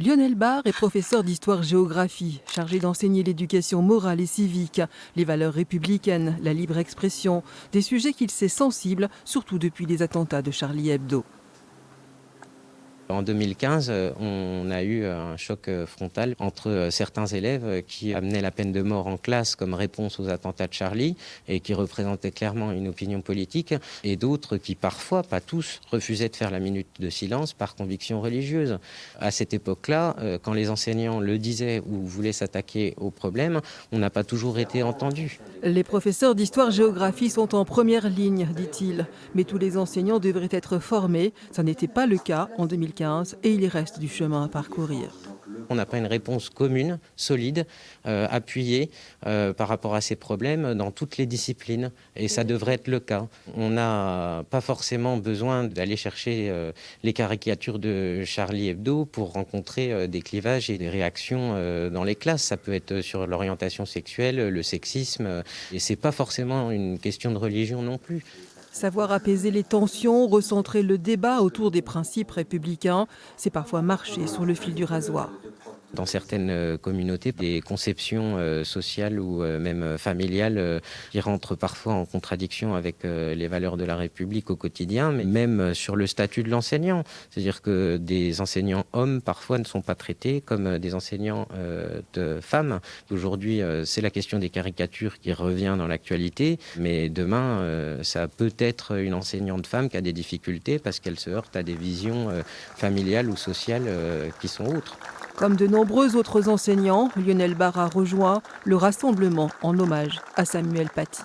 Lionel Barre est professeur d'histoire-géographie, chargé d'enseigner l'éducation morale et civique, les valeurs républicaines, la libre expression, des sujets qu'il sait sensibles, surtout depuis les attentats de Charlie Hebdo. En 2015, on a eu un choc frontal entre certains élèves qui amenaient la peine de mort en classe comme réponse aux attentats de Charlie et qui représentaient clairement une opinion politique, et d'autres qui parfois, pas tous, refusaient de faire la minute de silence par conviction religieuse. À cette époque-là, quand les enseignants le disaient ou voulaient s'attaquer au problème, on n'a pas toujours été entendus. Les professeurs d'histoire-géographie sont en première ligne, dit-il. Mais tous les enseignants devraient être formés. Ça n'était pas le cas en 2015 et il y reste du chemin à parcourir. On n'a pas une réponse commune, solide, appuyée par rapport à ces problèmes dans toutes les disciplines. Et ça devrait être le cas. On n'a pas forcément besoin d'aller chercher les caricatures de Charlie Hebdo pour rencontrer des clivages et des réactions dans les classes. Ça peut être sur l'orientation sexuelle, le sexisme. Et c'est pas forcément une question de religion non plus. Savoir apaiser les tensions, recentrer le débat autour des principes républicains, c'est parfois marcher sur le fil du rasoir. Dans certaines communautés, des conceptions sociales ou même familiales qui rentrent parfois en contradiction avec les valeurs de la République au quotidien, mais même sur le statut de l'enseignant. C'est-à-dire que des enseignants hommes parfois ne sont pas traités comme des enseignants de femmes. Aujourd'hui, c'est la question des caricatures qui revient dans l'actualité, mais demain, ça peut être une enseignante femme qui a des difficultés parce qu'elle se heurte à des visions familiales ou sociales qui sont autres. Comme de nombreux autres enseignants, Lionel Barre a rejoint le rassemblement en hommage à Samuel Paty.